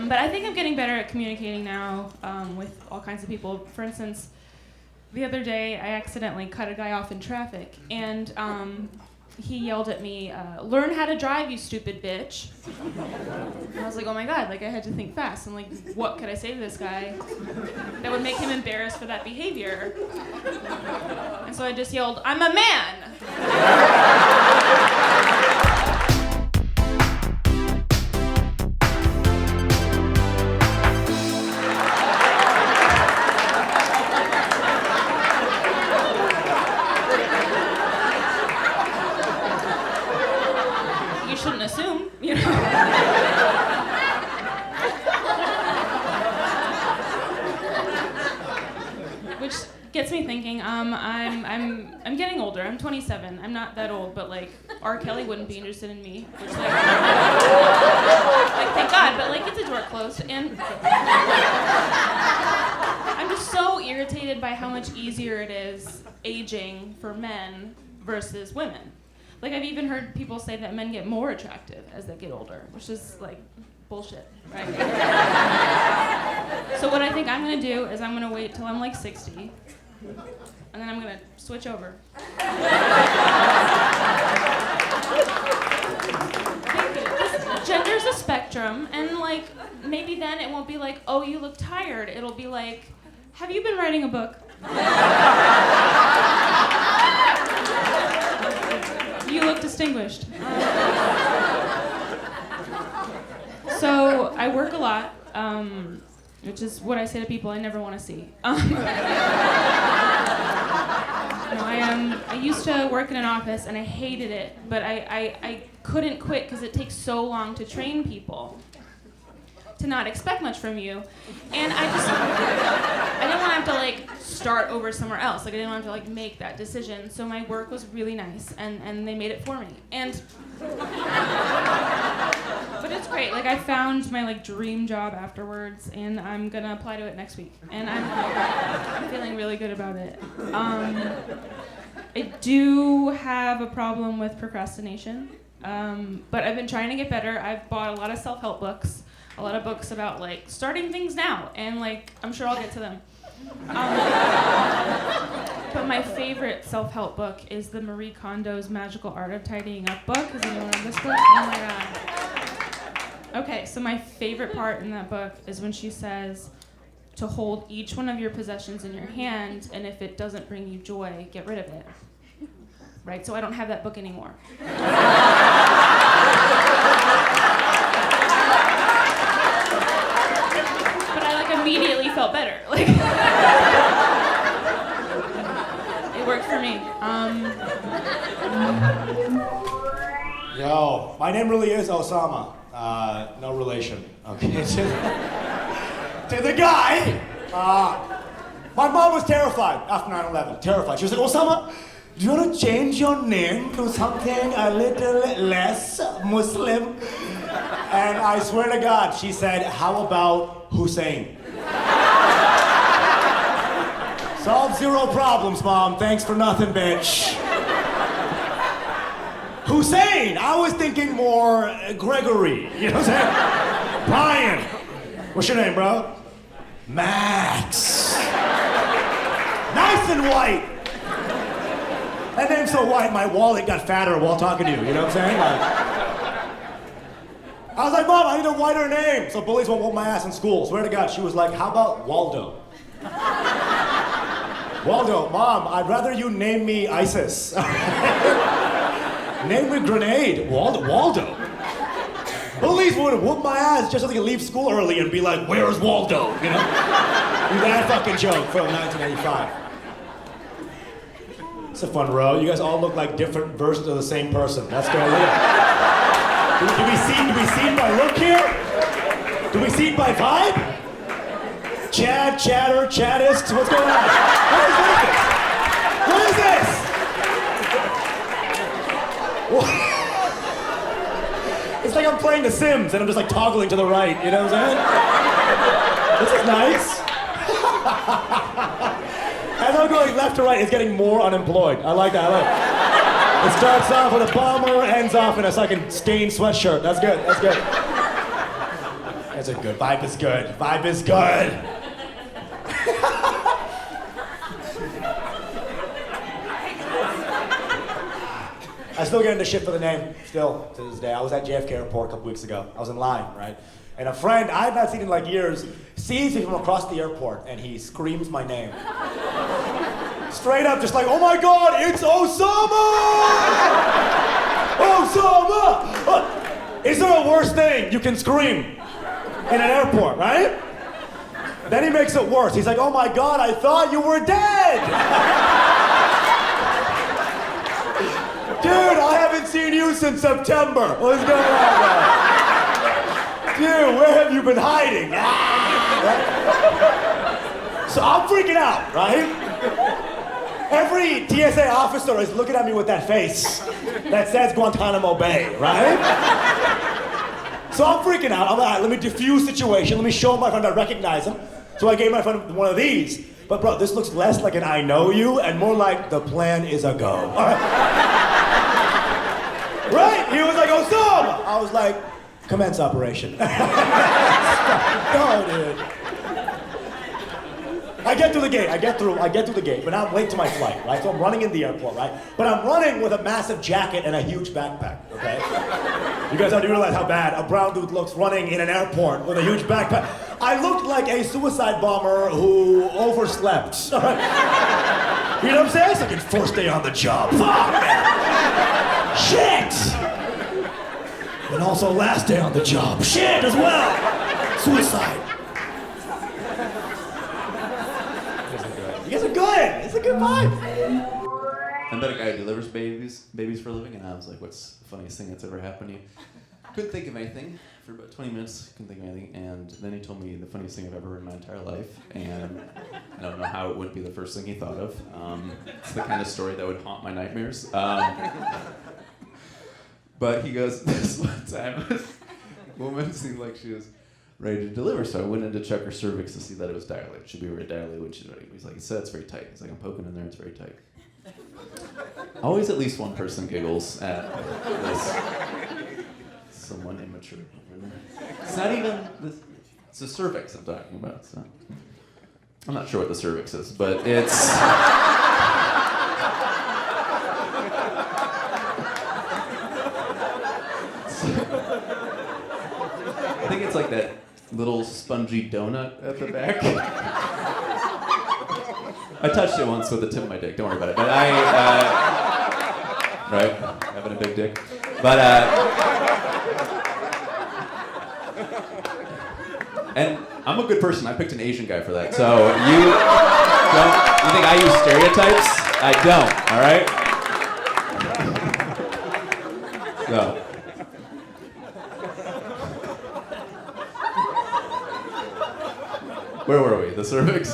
But I think I'm getting better at communicating now with all kinds of people. For instance, the other day I accidentally cut a guy off in traffic, and he yelled at me, "Learn how to drive, you stupid bitch." And I was like, oh my God, like I had to think fast. And like, what could I say to this guy that would make him embarrassed for that behavior? And so I just yelled, "I'm a man!" Shouldn't assume, you know. Which gets me thinking. I'm getting older. I'm 27. I'm not that old, but like R. Kelly wouldn't be interested in me. Which like thank God. But like it's a door closed, and I'm just so irritated by how much easier it is aging for men versus women. Like, I've even heard people say that men get more attractive as they get older, which is, like, bullshit, right? So what I think I'm going to do is I'm going to wait till I'm, like, 60, and then I'm going to switch over. Gender's a spectrum, and, like, maybe then it won't be like, oh, you look tired. It'll be like, have you been writing a book? You look distinguished. So I work a lot, which is what I say to people I never want to see. I used to work in an office and I hated it, but I couldn't quit because it takes so long to train people to not expect much from you. And I didn't want to have to like start over somewhere else. Like I didn't want to have to like make that decision. So my work was really nice and they made it for me. And but it's great. Like I found my like dream job afterwards and I'm gonna apply to it next week. And I'm feeling really good about it. I do have a problem with procrastination. But I've been trying to get better. I've bought a lot of self-help books. A lot of books about like starting things now, and like I'm sure I'll get to them. But my favorite self-help book is the Marie Kondo's Magical Art of Tidying Up book. Has anyone read this book? Oh my God. Okay, so my favorite part in that book is when she says to hold each one of your possessions in your hand, and if it doesn't bring you joy, get rid of it. Right? So I don't have that book anymore. Immediately felt better. Like it worked for me. Yo, my name really is Osama. No relation. Okay. To the guy. My mom was terrified after 9/11. Terrified. She was like, Osama, do you want to change your name to something a little less Muslim? And I swear to God, she said, how about Hussein? Solved zero problems, Mom. Thanks for nothing, bitch. Hussein! I was thinking more Gregory. You know what I'm saying? Brian. What's your name, bro? Max. Nice and white. That name's so white, my wallet got fatter while talking to you. You know what I'm saying? Like, I was like, Mom, I need a whiter name. So bullies won't whoop my ass in school. Swear to God, she was like, how about Waldo? Waldo, Mom, I'd rather you name me ISIS. Name me Grenade. Waldo. Bullies would whoop my ass just so they could leave school early and be like, where's Waldo? You know? That fucking joke from 1985. It's a fun row. You guys all look like different versions of the same person. That's good. Do we see by look here? Do we see by vibe? Chad, chatter, chattist, what's going on? What is this? It's like I'm playing The Sims and I'm just like toggling to the right, you know what I'm saying? This is nice. As I'm going left to right, it's getting more unemployed. I like that, It starts off with a bomber, ends off in a fucking stained sweatshirt. That's good, that's good. That's a good vibe. Is good. Vibe is good. I still get into shit for the name, still, to this day. I was at JFK Airport a couple weeks ago. I was in line, right? And a friend I had not seen in like years sees me from across the airport and he screams my name. Straight up, just like, oh my God, it's Osama! Osama! Is there a worse thing you can scream in an airport, right? Then he makes it worse. He's like, oh my God, I thought you were dead! Dude, I haven't seen you since September. What's going on, man? Dude, where have you been hiding? So I'm freaking out, right? Every TSA officer is looking at me with that face that says Guantanamo Bay, right? So I'm freaking out. I'm like, all right, let me diffuse the situation. Let me show my friend I recognize him. So I gave my friend one of these. But bro, this looks less like an I know you and more like the plan is a go. All right? Right? He was like, Osama! I was like, commence operation. Go, dude. I get through the gate, I get through the gate, but now I'm late to my flight, right? So I'm running in the airport, right? But I'm running with a massive jacket and a huge backpack, okay? You guys have to realize how bad a brown dude looks running in an airport with a huge backpack. I looked like a suicide bomber who overslept. All right? You know what I'm saying? It's like his first day on the job. Fuck, man. Shit! And also last day on the job. Shit as well! Suicide. You guys are good. It's a good vibe. I met a guy who delivers babies for a living, and I was like, what's the funniest thing that's ever happened to you? Couldn't think of anything. For about 20 minutes, couldn't think of anything. And then he told me the funniest thing I've ever heard in my entire life. And I don't know how it wouldn't be the first thing he thought of. It's the kind of story that would haunt my nightmares. But he goes, this one time, this woman seemed like she was ready to deliver, so I went in to check her cervix to see that it was dilated. It should be very dilated when she's ready. He's like, he said it's very tight. He's like, I'm poking in there, it's very tight. Always at least one person giggles at this. Someone immature. It's not even, it's the cervix I'm talking about. So. I'm not sure what the cervix is, but it's... I think it's like that little spongy donut at the back. I touched it once with the tip of my dick. Don't worry about it. But right, having a big dick. But and I'm a good person. I picked an Asian guy for that. So you think I use stereotypes? I don't. All right. So. Where were we? The cervix?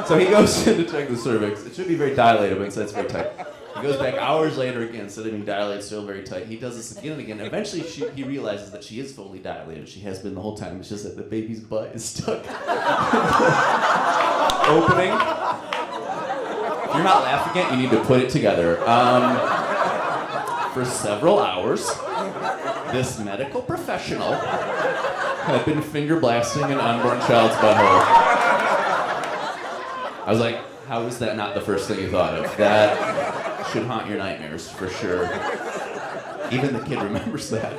So he goes in to check the cervix. It should be very dilated, but he said it's very tight. He goes back hours later again, instead of being dilated, still very tight. He does this again and again. Eventually, he realizes that she is fully dilated. She has been the whole time. It's just that the baby's butt is stuck. Opening. If you're not laughing yet, you need to put it together. For several hours, this medical professional had been finger blasting an unborn child's butthole. I was like, how is that not the first thing you thought of? That should haunt your nightmares, for sure. Even the kid remembers that.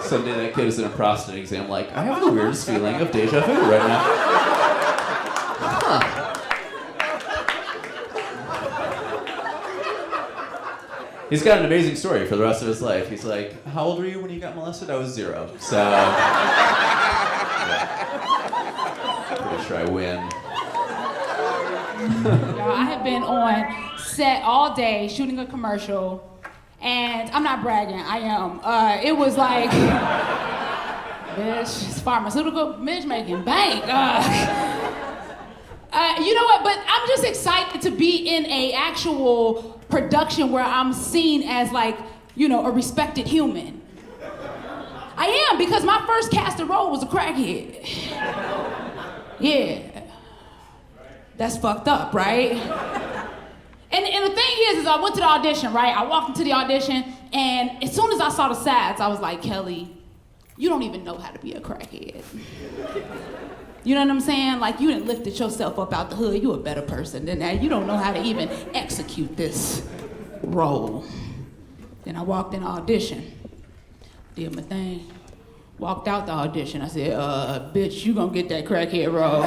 Someday that kid is in a prostate exam like, I have the weirdest feeling of deja vu right now. Huh. He's got an amazing story for the rest of his life. He's like, how old were you when you got molested? I was 0. So, yeah. Pretty sure I win. Y'all, I have been on set all day shooting a commercial, and I'm not bragging, I am. It was like, bitch, it's pharmaceutical, bitch making bank. You know what, but I'm just excited to be in a actual production where I'm seen as like, you know, a respected human. I am, because my first casted role was a crackhead. Yeah. That's fucked up, right? And the thing is I went to the audition, right? I walked into the audition, And as soon as I saw the sides, I was like, Kelly, you don't even know how to be a crackhead. You know what I'm saying? Like, you done lifted yourself up out the hood. You a better person than that. You don't know how to even execute this role. Then I walked in the audition, did my thing, walked out the audition. I said, bitch, you gonna get that crackhead role.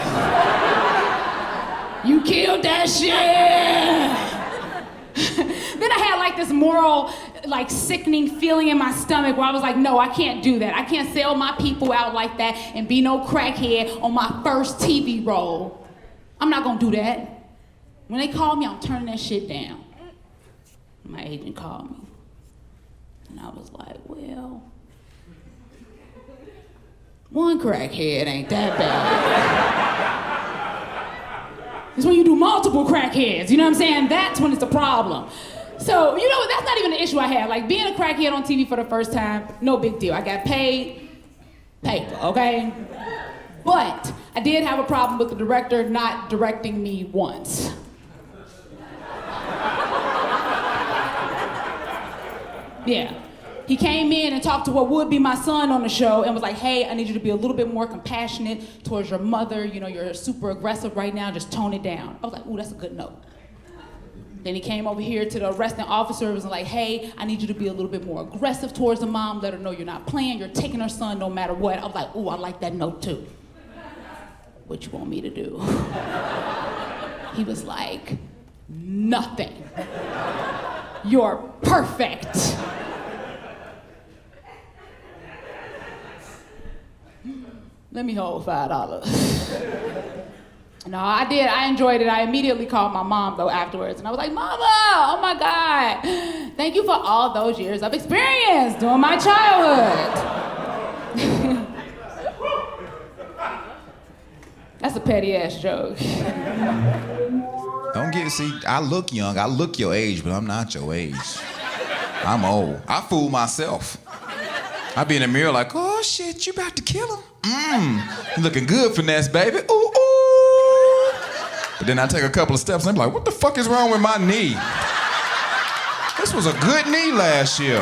You killed that shit. Then I had like this moral, like sickening feeling in my stomach where I was like, no, I can't do that. I can't sell my people out like that and be no crackhead on my first TV role. I'm not gonna do that. When they called me, I'm turning that shit down. My agent called me. And I was like, well, one crackhead ain't that bad. It's when you do multiple crackheads, you know what I'm saying? That's when it's a problem. So, you know, that's not even an issue I had. Like, being a crackhead on TV for the first time, no big deal. I got paid paper, okay? But I did have a problem with the director not directing me once. Yeah. He came in and talked to what would be my son on the show and was like, hey, I need you to be a little bit more compassionate towards your mother. You know, you're super aggressive right now, just tone it down. I was like, ooh, that's a good note. Then he came over here to the arresting officer and was like, hey, I need you to be a little bit more aggressive towards the mom, let her know you're not playing, you're taking her son no matter what. I was like, ooh, I like that note too. What you want me to do? He was like, nothing. You're perfect. Let me hold $5. No, I did. I enjoyed it. I immediately called my mom, though, afterwards. And I was like, Mama, oh, my God. Thank you for all those years of experience during my childhood. That's a petty-ass joke. Don't get to see, I look young. I look your age, but I'm not your age. I'm old. I fool myself. I be in the mirror like, oh, shit, you about to kill him? You looking good, finesse, baby. Ooh, ooh. But then I take a couple of steps and I'm like, what the fuck is wrong with my knee? This was a good knee last year.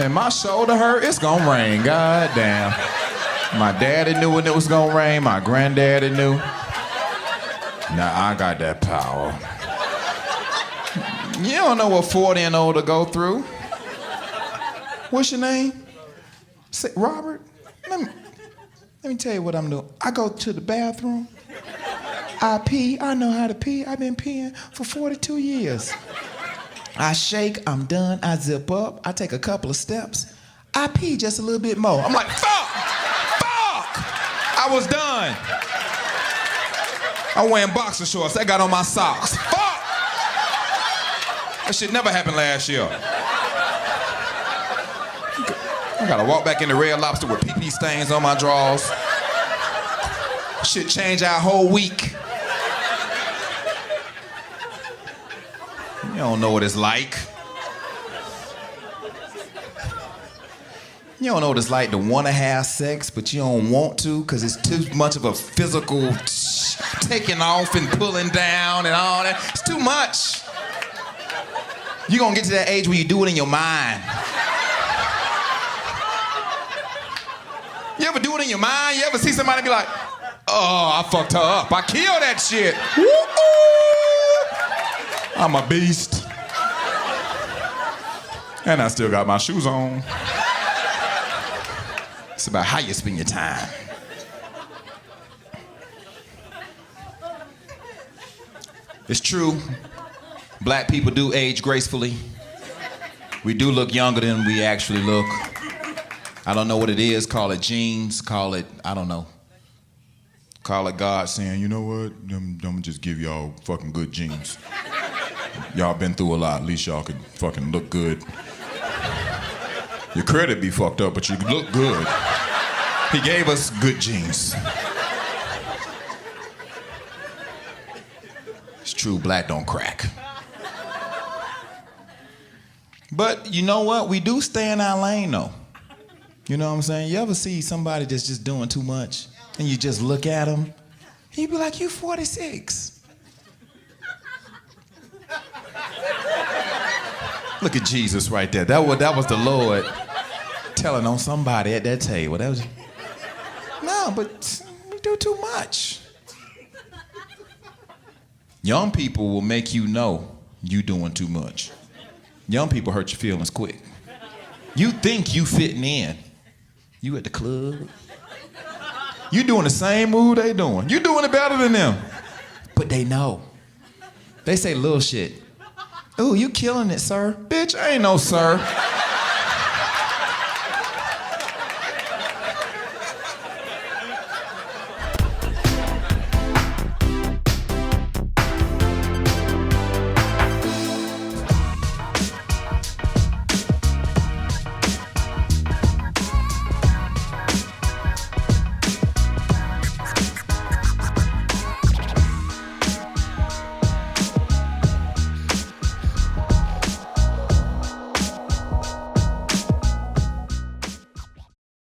And my shoulder hurt, it's gonna rain, god damn. My daddy knew when it was gonna rain, my granddaddy knew. Now I got that power. You don't know what 40 and older go through. What's your name? Say, Robert? Let me tell you what I'm doing. I go to the bathroom. I pee. I know how to pee. I've been peeing for 42 years. I shake. I'm done. I zip up. I take a couple of steps. I pee just a little bit more. I'm like, fuck! Fuck! I was done. I'm wearing boxer shorts. I got on my socks. Fuck! That shit never happened last year. I gotta walk back in the Red Lobster with pee-pee stains on my drawers. Shit change our whole week. You don't know what it's like. You don't know what it's like to want to have sex, but you don't want to because it's too much of a physical taking off and pulling down and all that. It's too much. You're gonna get to that age where you do it in your mind. You ever do it in your mind? You ever see somebody be like, oh, I fucked her up. I killed that shit. Woo-oo. I'm a beast. And I still got my shoes on. It's about how you spend your time. It's true. Black people do age gracefully. We do look younger than we actually look. I don't know what it is. Call it genes. Call it, I don't know. Call it God saying, you know what? I'm gonna just give y'all fucking good genes. Y'all been through a lot. At least y'all can fucking look good. Your credit be fucked up, but you look good. He gave us good genes. It's true, black don't crack. But you know what? We do stay in our lane, though. You know what I'm saying? You ever see somebody that's just doing too much, and you just look at them, and you be like, you 46. Look at Jesus right there. That was the Lord telling on somebody at that table. That was no, but we do too much. Young people will make you know you doing too much. Young people hurt your feelings quick. You think you fitting in. You at the club. You doing the same move they doing. You doing it better than them. But they know. They say little shit. Ooh, you killing it, sir. Bitch, I ain't no sir.